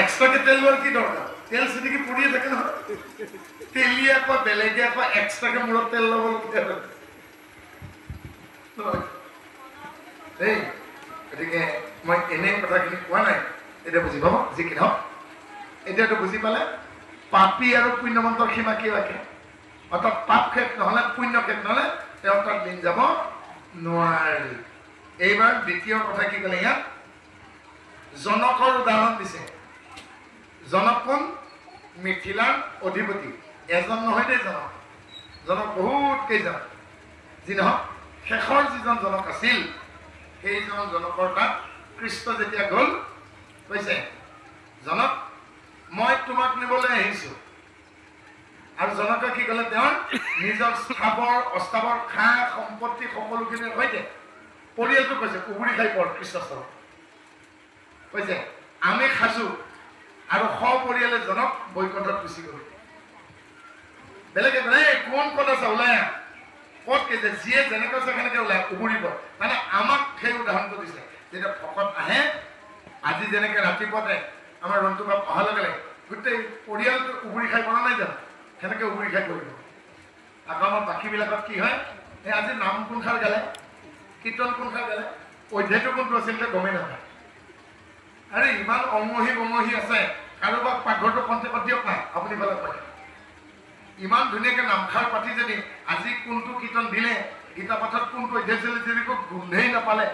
এক্সট্ৰাকে তেল লোৱাৰ কি দৰকাৰ তেল চিটিকি পৰিয়ে থাকে নহয় তেলিয়ে আকৌ বেলেগে আকৌ এক্সট্ৰাকে মূৰত তেল ল'বলগীয়া এই গতিকে মই এনে কথাখিনি কোৱা নাই এতিয়া বুজি পাব যি কি নহওক এতিয়াতো বুজি পালে পাপী আৰু পুণ্যমন্তৰ সীমা কি ৰাখে অৰ্থাৎ পাপ শেষ নহ'লে পুণ্য শেষ নহ'লে তেওঁ তাত দিন যাব নোৱাৰি এইবাৰ দ্বিতীয় কথা কি ক'লে ইয়াত জনকৰ উদাহৰণ দিছে জনক কোন মিথিলাৰ অধিপতি এজন নহয় দেই জনক বহুত কেইজন যি নহওক শেষৰ যিজন জনক আছিল সেইজন জনকৰ তাত কৃষ্ণ যেতিয়া গ'ল কৈছে জনক মই তোমাক নিবলৈ আহিছোঁ আৰু জনকে কি ক'লে তেওঁৰ নিজৰ স্থাৱৰ অস্থাৱৰ খা সম্পত্তি সকলোখিনিৰ সৈতে পৰিয়ালটো কৈছে উবুৰি খাই পৰ কৃষ্ণস্থলত কৈছে আমি সাজু আৰু সপৰিয়ালে জনক বৈকুণ্ঠত গুচি গ'ল বেলেগে বোলে কোন ক'ত আছে ওলাই আহ ক'ত কৈছে যিয়ে যেনেকৈ আছে সেনেকৈ ওলাই উবুৰিব মানে আমাক সেই উদাহৰণটো দিছে যেতিয়া ভকত আহে আজি যেনেকৈ ৰাতিপুৱাতে আমাৰ ৰন্তু বাপ অহাৰ লগে লগে গোটেই পৰিয়ালটো উবুৰি খাই পৰা নাই জানো সেনেকৈ উবুৰি খাই কৰিব আকৌ আমাৰ বাকীবিলাকত কি হয় এই আজি নাম কোনষাৰ গালে কীৰ্তন কোনষাৰ গালে অধ্যায়টো কোনটো আছিল গমেই নাপায় আৰে ইমান অমহি বমহি আছে কাৰোবাক পাকঘৰটো কণ্টেকত দিয়ক না আপুনি বেলেগ পায় ইমান ধুনীয়াকৈ নামষাৰ পাতি যদি আজি কোনটো কীৰ্তন দিলে গীতা পাঠত কোনটো অধ্যায় চলি যদি গোন্ধেই নাপালে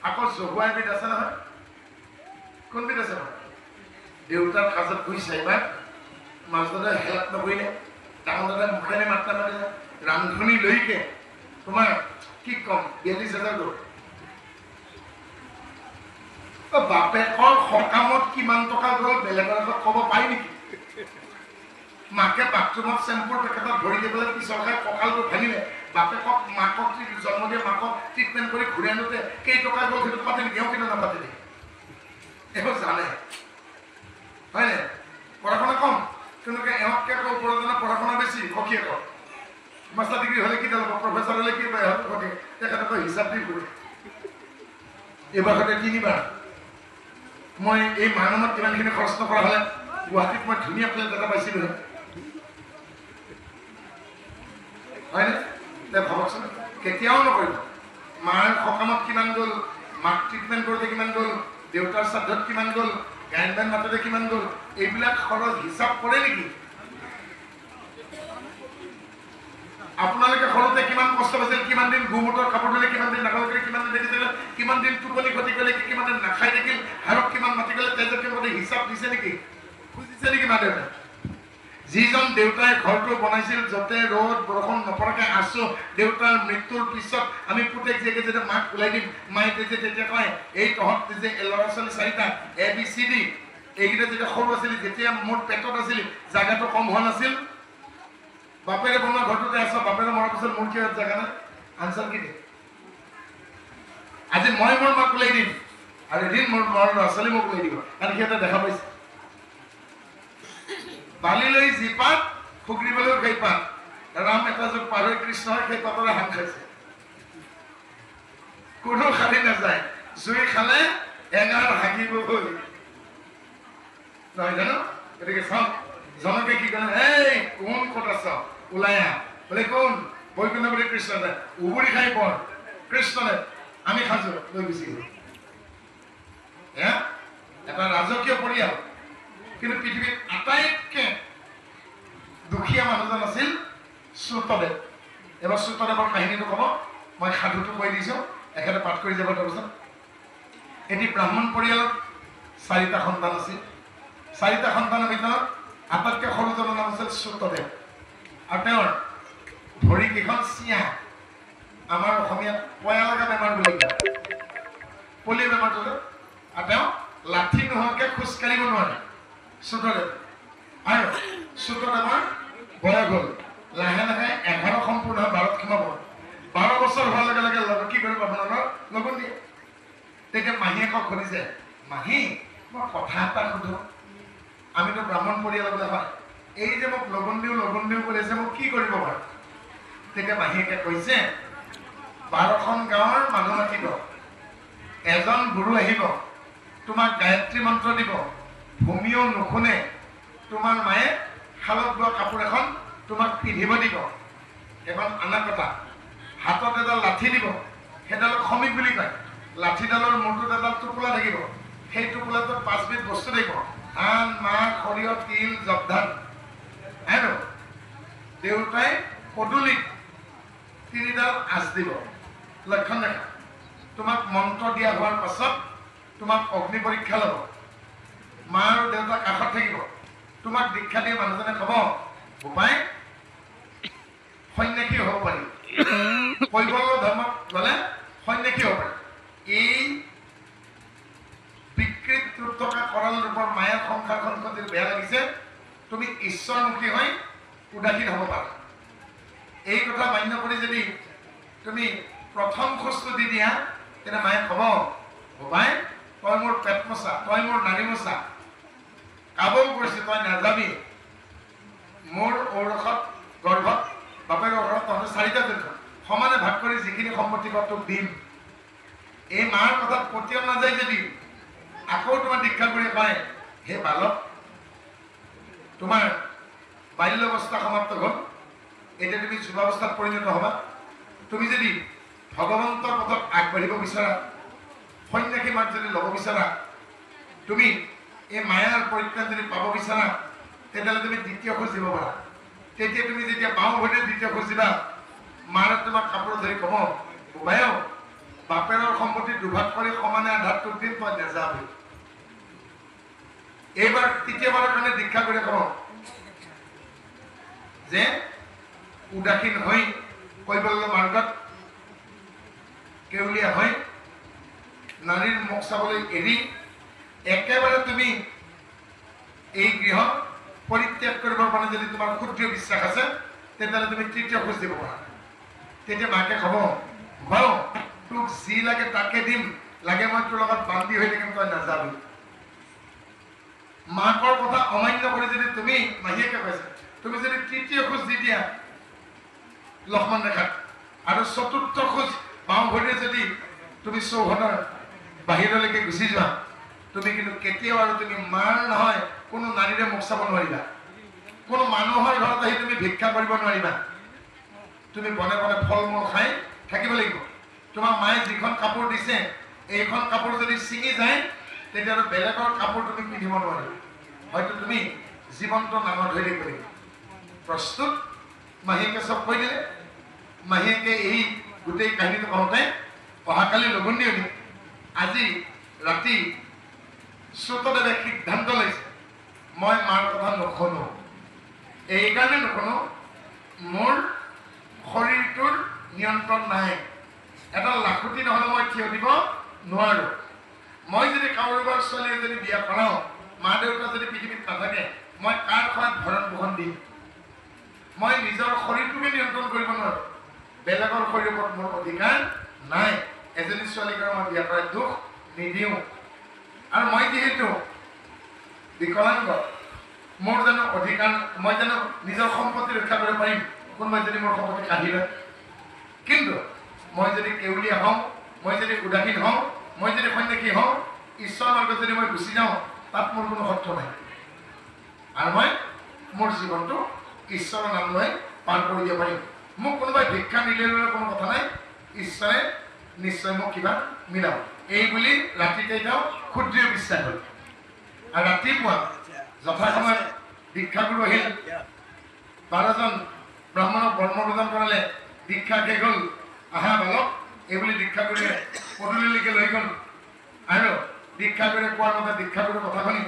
আকৌ জহুৱা এবিধ আছে নহয় কোনবিধ আছে বাৰু দেউতাৰ কাজত গৈছে এইবাৰ মাছ দাদাই হেলাত নকৰিলে ডাঙৰ দাদাই মুখেৰে মাত্ৰা মাৰিলে ৰান্ধনি লৈকে তোমাৰ কি কম 42,000 গ'ল বাপেকৰ সকামত কিমান টকা গ'ল বেলেগৰ আগত ক'ব পাৰি নেকি মাকে বাথৰুমত চেম্পুৰ পেকেটত ভৰি দি পেলাই পিছৰ খাই কঁকালটো ভাঙিলে বাপেকক মাকক জন্ম দিয়ে মাকক ট্ৰিটমেণ্ট কৰি ঘূৰি আনোতে কেইটকা গ'ল সেইটো পাতে নেকি এওঁ কিন্তু নাপাতে নেকি এইবোৰ জানে হয়নে পঢ়া শুনা কম তেনেকৈ এওঁতকৈ আকৌ ওপৰজনৰ পঢ়া শুনা বেছি সখীয়ে কওক মাষ্টাৰ ডিগ্ৰী হ'লে কি হ'ব প্ৰফেচাৰ হ'লে কি সখীয়ে তেখেতকৈ হিচাপ দি ঘূৰে এইবাৰ সৈতে 3বাৰ মই এই মানমত কিমানখিনি খৰচ নকৰা হ'লে গুৱাহাটীত মই ধুনীয়া ফ্লেট এটা পাইছিলোঁ হয়নে ভাবকচোন কেতিয়াও নকৰিব মাৰ সকামত কিমান গ'ল মাক ট্ৰিটমেণ্ট কৰোঁতে কিমান গ'ল দেউতাৰ শ্ৰাদ্ধত কিমান গ'ল গায়ন বায়ন মাতোতে কিমান গ'ল এইবিলাক খৰচ হিচাপ কৰে নেকি আপোনালোকে সৰুতে কিমান কষ্ট পাইছিল কিমান দিন গোমূতৰ কাপোৰ ধৰিলে কিমান দিন নাখালে কিমান দিন দেখিছিলে কিমান দিন টোপনি ক্ষতি কৰিলে কিমান দিন নাখাই থাকিল হাড়ক কিমান মাতি গ'লে তেজকে মতে হিচাপ দিছে নেকি খুজিছে নেকি মা দেউতাই যিজন দেউতাই ঘৰটো বনাইছিল য'তে ৰ'দ বৰষুণ নপৰাকৈ আছোঁ দেউতাৰ মৃত্যুৰ পিছত আমি পুতেক জীয়েকে যেতিয়া মাক ওলাই দিম মায়ে তেতিয়া কয় এই তহঁত যে ল'ৰা ছোৱালী 4টা ABCD এইকেইটা যেতিয়া সৰু আছিলি যেতিয়া মোৰ পেটত আছিল জাগাটো কম হোৱা নাছিল বাপেৰে বনোৱা ঘৰটোতে আছ বাপেৰে মৰাৰ পিছত মোৰ কিয় জাগা নাই আনচাৰ কি দিয়ে আজি মই মোৰ মাক ওলাই দিম আৰু এদিন মোৰ ল'ৰা ছোৱালী মোক ওলাই দিব কাৰণ সিহঁতে দেখা পাইছে বালিলৈ যি পাত ফুকৰিবলৈও সেই পাত ৰাম এটা যুগ পাৰ হৈ কৃষ্ণই সেই পাতৰে হাত খাইছে কোনো খালি নাযায় জুই খালে এঙাৰ হাগিব নহয় জানো গতিকে চাওক জনকে কি ক'লে এই কোন ক'ত আছ ওলাই আহ বোলে কোন বৈকুণ্ঠ বুলি কৃষ্ণ দে উবুৰি খাই পৰ কৃষ্ণ দে আমি সাজু লৈ গুচি গ'লো এটা ৰাজকীয় পৰিয়াল কিন্তু পৃথিৱীত আটাইতকৈ দুখীয়া মানুহজন আছিল শ্ৰুতদেৱ এবাৰ শ্ৰুতদেৱৰ কাহিনীটো ক'ব মই সাধুটো কৈ দিছোঁ এখেতে পাঠ কৰি যাব তাৰপিছত এটি ব্ৰাহ্মণ পৰিয়ালত 4টা সন্তান আছিল 4টা সন্তানৰ ভিতৰত আটাইতকৈ সৰুজনৰ নাম আছিল শ্ৰুতদেৱ আৰু তেওঁৰ ভৰিকেইখন চিয়া আমাৰ অসমীয়াত পয়া লগা বেমাৰ বুলি কয় পলিঅ' বেমাৰটো আৰু তেওঁ লাঠি নোহোৱাকৈ খোজকাঢ়িব নোৱাৰে শ্ৰুতদেৱ আৰু শ্ৰুতদেৱৰ বয়স হ'ল লাহে লাহে 11 সম্পূৰ্ণ 12ত সোমাব 12 বছৰ হোৱাৰ লগে লগে কি কৰিব আপোনালোকৰ লগুণ দিয়ে তেতিয়া মাহীয়েকক সুধিছে মাহী মই কথা এটা সুধো আমিতো ব্ৰাহ্মণ পৰিয়ালৰ বোলে হয় এই যে মোক লগুণ দিওঁ কৰি আছে মোক কি কৰিব পাৰোঁ তেতিয়া মাহীয়েকে কৈছে 12খন গাঁৱৰ মানুহ মাতিব এজন গুৰু আহিব তোমাক গায়ত্ৰী মন্ত্ৰ দিব ভূমিও নুশুনে তোমাৰ মায়ে শালত বোৱা কাপোৰ এখন তোমাক পিন্ধিব দিব এখন আনা কথা হাতত এডাল লাঠি দিব সেইডালক সমীক বুলি কয় লাঠিডালৰ মূৰটোত এডাল টোপোলা থাকিব সেই টোপোলাটোত 5বিধ বস্তু থাকিব ধান মাহ সৰিয়হ তিল জবধান আৰু দেউতাই পদূলিত 3ডাল আঁচ দিব লক্ষণ দেখা তোমাক মন্ত্ৰ দিয়া হোৱাৰ পাছত তোমাক অগ্নি পৰীক্ষা ল'ব মা আৰু দেউতা কাষত থাকিব তোমাক দীক্ষা দিয়ে মানুহজনে ক'ব বোপাই সন্যাসী হ'ব পাৰি কৈবল্য ধৰ্মত গ'লে সন্যাসী হ'ব পাৰি এই বিকৃত ৰূপ থকা কৰাল ৰূপৰ মায়াৰ সংসাৰখন যদি বেয়া লাগিছে তুমি ঈশ্বৰমুখী হৈ উদাসীন হ'ব পাৰা এই কথা মান্য কৰি যদি তুমি প্ৰথম খোজটো দি দিয়া তেতিয়া মায়ে ক'ব বোপাই তই মোৰ পেট মোচা তই মোৰ নাৰী মোচা কাবৌ কৰিছে তই নাযাবি মোৰ ঔৰসত গৰ্ভত বাপেৰ ঘৰত তহঁতে 4টা দিন সমানে ভাগ কৰি যিখিনি সম্পত্তি পাওঁ তোক দিম এই মাৰ কথাত পতিয়ন নাযায় যদি আকৌ তোমাৰ দীক্ষা কৰি কয় হে বালক তোমাৰ বাল্যাৱস্থা সমাপ্ত হ'ল এতিয়া তুমি যুৱাৱস্থাত পৰিণত হ'বা তুমি যদি ভগৱন্তৰ পথত আগবাঢ়িব বিচাৰা সন্যাসী মাৰ্গ যদি ল'ব বিচাৰা তুমি এই মায়াৰ পৰিত্ৰাণ যদি পাব বিচাৰা তেতিয়াহ'লে তুমি দ্বিতীয় খোজ দিব পাৰা তেতিয়া তুমি যেতিয়া বাওঁ ভৰিৰে দ্বিতীয় খোজ দিবা মাৰে তোমাক কাপোৰ ধৰি ক'ব বোপাইও বাপেৰৰ সম্পত্তি দুভাগ কৰি সমানে আধাত তোক দিম তই নাযাবি এইবাৰ তৃতীয়বাৰৰ কাৰণে দীক্ষা কৰি ক'ব যে উদাসীন হৈ কৈবল্য মাৰ্গত কেউলীয়া হৈ নাৰীৰ মুখ চাবলৈ এৰি একেবাৰে তুমি এই গৃহ পৰিত্যাগ কৰিবৰ কাৰণে যদি তোমাৰ ক্ষুদ্ৰ বিশ্বাস আছে তেতিয়াহ'লে তুমি তৃতীয় খোজ দিব পাৰা তেতিয়া মাকে ক'ব বাৰু তোক যি লাগে তাকে দিম লাগে মই তোৰ লগত বান্ধি হৈ থাকিম তই নাযাবি মাকৰ কথা অমান্য কৰি যদি তুমি মাহীয়েকে কৈছে তুমি যদি তৃতীয় খোজ দি দিয়া লক্ষ্মণ ৰেখাত আৰু চতুৰ্থ খোজ বাওঁ ভৰিৰে যদি তুমি চৌহদৰ বাহিৰলৈকে গুচি যোৱা তুমি কিন্তু কেতিয়াও আৰু তুমি মাৰ নহয় কোনো নাৰীৰে মুখ চাব নোৱাৰিবা কোনো মানুহৰ ঘৰত আহি তুমি ভিক্ষা কৰিব নোৱাৰিবা তুমি বনে বনে ফল মূল খাই থাকিব লাগিব তোমাৰ মায়ে যিখন কাপোৰ দিছে এইখন কাপোৰ যদি ছিঙি যায় তেতিয়াহ'লে বেলেগৰ কাপোৰ তুমি পিন্ধিব নোৱাৰিবা হয়তো তুমি জীৱন্ত নামত ধৰি থাকিব লাগিব প্ৰস্তুত মাহীয়েকে চব কৈ দিলে মাহীয়েকে এই গোটেই কাহিনীটো কওঁতে অহাকালি লগুণি দিওঁ আজি ৰাতি শ্ৰুতদেৱে সিদ্ধান্ত লৈছে মই মাৰ কথা নুশুনো এইকাৰণে নুশুনো মোৰ শৰীৰটোৰ নিয়ন্ত্ৰণ নাই এটা লাখুটি নহ'লে মই থিয় দিব নোৱাৰোঁ মই যদি কাৰোবাৰ ছোৱালী যদি বিয়া কৰাওঁ মা দেউতা যদি পৃথিৱীত নাথাকে মই কাৰ খোৱাত ভৰণ পোষণ দিম মই নিজৰ শৰীৰটোকে নিয়ন্ত্ৰণ কৰিব নোৱাৰোঁ বেলেগৰ শৰীৰৰ ওপৰত মোৰ অধিকাৰ নাই এজনী ছোৱালীক মই বিয়া কৰাই দুখ নিদিওঁ আৰু মই যিহেতু বিকলাংগ মোৰ জানো অধিকাৰ মই জানো নিজৰ সম্পত্তি ৰক্ষা কৰিব পাৰিম কোনোবাই যদি মোৰ সম্পত্তি কাঢ়ি লয় কিন্তু মই যদি কেউলীয়া হওঁ মই যদি উদাসীন হওঁ মই যদি সন্যাসী হওঁ ঈশ্বৰৰ মাৰ্গত যদি মই গুচি যাওঁ তাত মোৰ কোনো শৰ্ত নাই আৰু মই মোৰ জীৱনটো ঈশ্বৰৰ নাম লৈ পাৰ কৰি দিব পাৰিম মোক কোনোবাই ভিক্ষা নিদিলেও কোনো কথা নাই ঈশ্বৰে নিশ্চয় মোক কিবা মিলাব এই বুলি ৰাতিতে তেওঁ ক্ষুদ্ৰ বিশ্বাস হ'ল আৰু ৰাতিপুৱা যথাসময়ত দীক্ষাগুৰু আহিল 12জন ব্ৰাহ্মণক ব্ৰহ্মভোজন কৰালে দীক্ষা শেষ হ'ল আহা বালক এইবুলি দীক্ষাগুৰুৱে পদূলিলৈকে লৈ গ'ল আৰু দীক্ষাগুৰুৱে কোৱাৰ মতে দীক্ষাগুৰুৰ কথা শুনি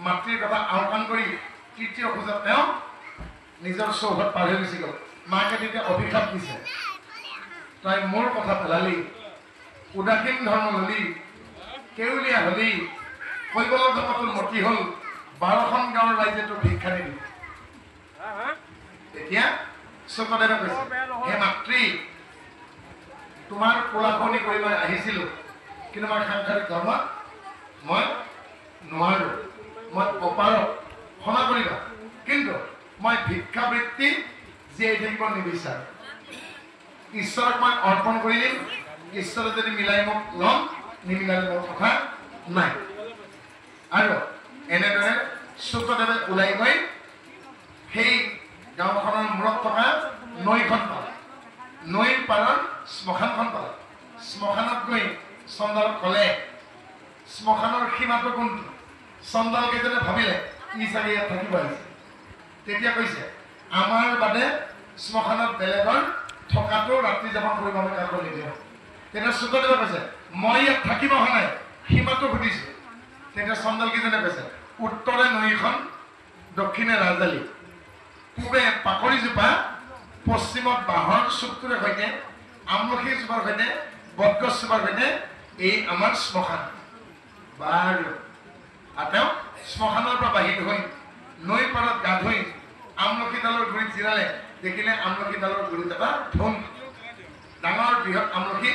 মাতৃৰ কথা আওকাণ কৰি তৃতীয় খোজত তেওঁ নিজৰ চৌহদ পাৰ হৈ গুচি গ'ল মাকে তেতিয়া অভিশাপ দিছে তই মোৰ কথা পেলালি উদাসীন ধৰ্ম ল'লি কেউলীয়া হ'লি কৈবল্য ধৰ্মটোৰ মতি হ'ল 12খন গাঁৱৰ ৰাইজে তোক ভিক্ষা নিদিলে তেতিয়া শুকদেৱে কৈছে হে মাতৃ তোমাৰ কোলাখনি কৰি মই আহিছিলোঁ কিন্তু মই সাংসাৰিক ধৰ্মত মই নোৱাৰোঁ মই অপাৰক ক্ষমা কৰিবা কিন্তু মই ভিক্ষাবৃত্তি জীয়াই থাকিব নিবিচাৰোঁ ঈশ্বৰক মই অৰ্পণ কৰি দিম ঈশ্বৰে যদি মিলাই মোক ল'ম নিমিলালে মোৰ কথা নাই আৰু এনেদৰে সুতদেৱে ওলাই গৈ সেই গাঁওখনৰ মূৰত থকা নৈখন পালে নৈৰ পাৰত শ্মশানখন পালে শ্মশানত গৈ চন্দালক ক'লে শ্মশানৰ সীমাটো কোনটো চন্দাল কেইজনে ভাবিলে ই চাগে ইয়াত থাকিব আহিছে তেতিয়া কৈছে আমাৰ বাদে শ্মশানত বেলেগৰ থকাটো ৰাত্ৰি যাপন কৰিব আমি কাকো নিদিওঁ তেতিয়া সুতদেৱে কৈছে মই ইয়াত থাকিব অহা নাই সীমাটো সুধিছোঁ তেতিয়া চন্দাল কেইজনে কৈছে উত্তৰে নৈখন দক্ষিণে ৰাজধানী পূবে পাকৰিজোপা পশ্চিমত বাঁহৰ চুপটোৰে সৈতে আমলখি জোপাৰ সৈতে বটগছ জোপাৰ সৈতে এই আমাৰ শ্মশান বাৰু আৰু তেওঁ শ্মশানৰ পৰা বাহিৰ হৈ নৈ পাৰত গা ধুই আমলখিডালৰ গুৰিত জিৰালে দেখিলে আমলখিডালৰ গুৰিত এটা ধন ডাঙৰ বৃহৎ আমলখি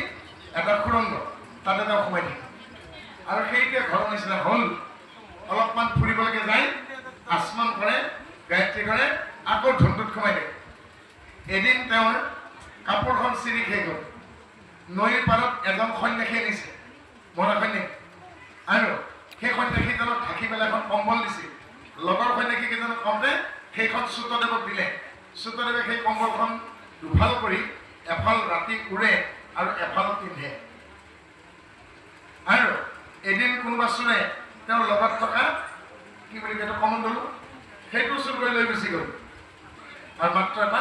এটা সুৰংগ তাতে তেওঁ সোমাই থাকে আৰু সেইটোৱে ঘৰৰ নিচিনা হ'ল অলপমান ফুৰিবলৈকে যায় আচমন কৰে গায়ত্ৰী কৰে আকৌ ধনটোত সোমাই থাকে এদিন তেওঁৰ কাপোৰখন চিৰি খাই গ'ল নৈৰ পাৰত এজন সন্যাসী আনিছে মৰা সন্যাসী আৰু সেই সন্যাসীজনক ঢাকি পেলাই এখন কম্বল দিছিল লগৰ সন্যাসীকেইজনক কওঁতে সেইখন সুতদেৱক দিলে সুতদেৱে সেই কম্বলখন দুফাল কৰি এফাল ৰাতি উৰে আৰু এফাল পিন্ধে আৰু এদিন কোনোবা চোৰে তেওঁৰ লগত থকা কি বুলি কয় কমণ্ডলো সেইটো চুৰ কৰি লৈ গুচি গ'ল আৰু মাত্ৰ এটা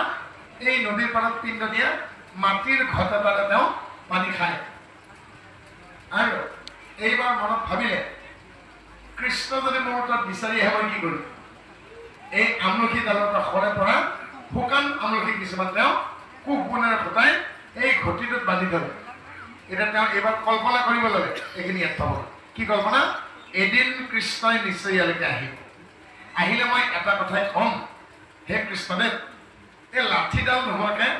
এই নদীৰ পাৰত পিণ্ড দিয়া মাটিৰ ঘট এটাৰে তেওঁ পানী খায় আৰু এইবাৰ মনত ভাবিলে কৃষ্ণ যদি মোৰ তাত বিচাৰি আহে মই কি কৰিম এই আমলখি ডালৰ পৰা সৰে পৰা শুকান আমলখি কিছুমান তেওঁ কোক বনেৰে ফুটাই এই ঘটিটোত বান্ধি থলে এতিয়া তেওঁ এইবাৰ কল্পনা কৰিব লাগে এইখিনি ইয়াত পাব কি কল্পনা এদিন কৃষ্ণই নিশ্চয় ইয়ালৈকে আহিব আহিলে মই এটা কথাই ক'ম হে কৃষ্ণদেৱ এই লাঠিডাল নোহোৱাকৈ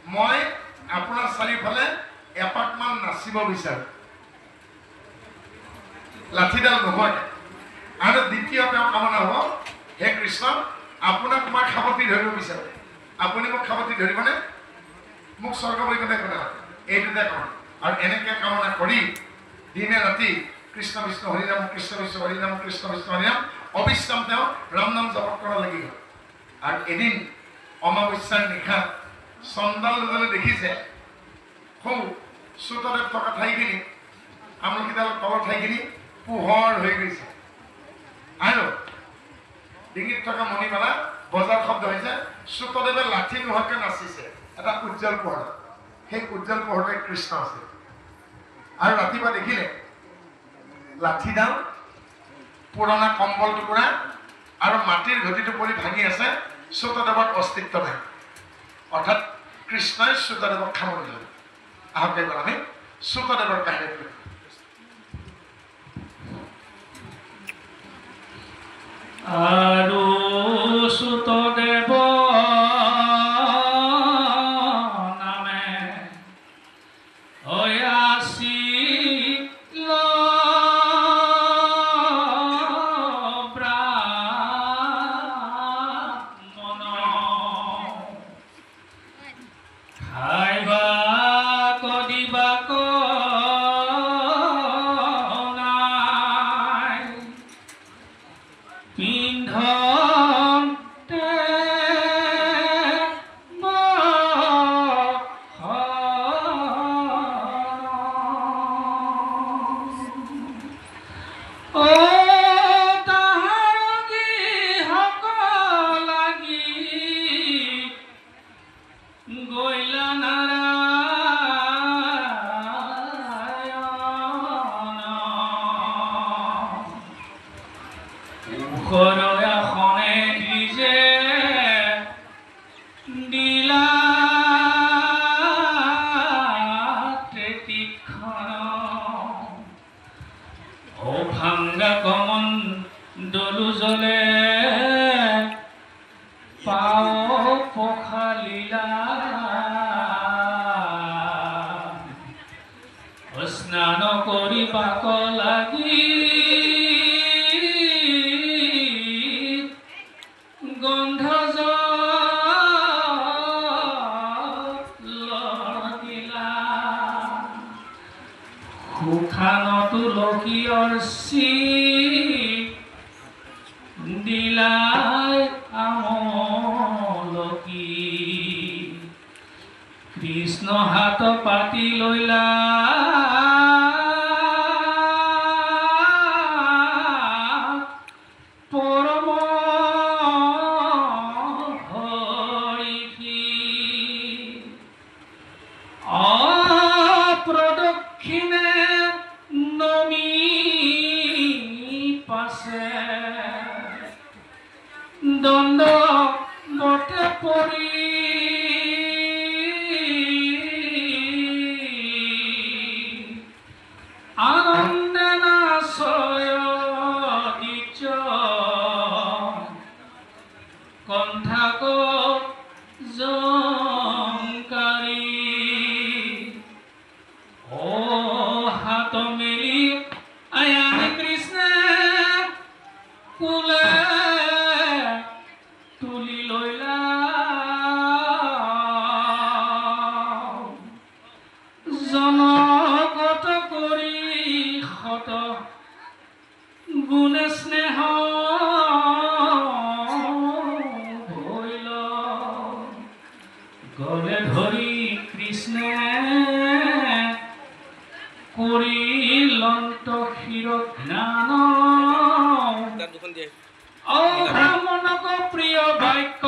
মই আপোনাৰ চাৰিওফালে এপাকমান নাচিব বিচাৰোঁ লাঠিডাল নোহোৱাকৈ আৰু দ্বিতীয় তেওঁ কামনা হ'ব হে কৃষ্ণ আপোনাক মই সাৱটি ধৰিব বিচাৰোঁ আপুনি মোক সাৱটি ধৰিবনে মোক স্বৰ্গ বৈকুণ্ঠ কোনে এইটোতে কওঁ আৰু এনেকৈ কামনা কৰি দিনে ৰাতি কৃষ্ণ বিষ্ণু হৰিনাম কৃষ্ণ বিষ্ণু হৰিনাম কৃষ্ণ বিষ্ণু হৰিনাম অবিশ্ৰাম তেওঁ ৰাম নাম জপত কৰা লাগি গ'ল আৰু এদিন অমাৱস্যাৰ নিশা চন্দাল দুজনে দেখিছে সৌ সুতদেৱ থকা ঠাইখিনি আমলখিডালৰ তলৰ ঠাইখিনি পোহৰ হৈ গৈছে আৰু ডিঙিত থকা মণিমালা বজাৰ শব্দ হৈছে সুতদেৱে লাঠি নোহোৱাকৈ নাচিছে এটা উজ্জ্বল পোহৰ সেই উজ্জ্বল পোহৰতে কৃষ্ণ আছে আৰু ৰাতিপুৱা দেখিলে লাঠিডাল পুৰণা কম্বল টুকুৰা আৰু মাটিৰ ঘটিটো পৰি ভাঙি আছে সুতদেৱৰ অস্তিত্ব নাই অৰ্থাৎ কৃষ্ণই সুতদেৱক সামৰি ল'লে আহক এইবাৰ আমি সুতদেৱৰ কাহিনী আৰু সুতদেৱ নামে আছিল ব্ৰাহ্মণ খাইবা কদিবাক স্নান কৰি পাক লাগি গন্ধ লাগিলা সুখান তুলসী অৰ্চি দিলাই আমলকি কৃষ্ণ হাত পাতি লইলা পৰম হৰি অপ্ৰদক্ষিণে নমি পাছে দণ্ড বতে পৰি আনন্দে নাচয় দিচ কণ্ঠাক জংকাৰী ও হাত মেলি আয়ানি কৃষ্ণে কুলে তুলি লইলা জনগত কৰি শত গুণে স্নেহ হইল গলে ধৰি কৃষ্ণে কৰি লন্ত ক্ষীৰ জ্ঞান ব্ৰাহ্মণক প্ৰিয় বাক্য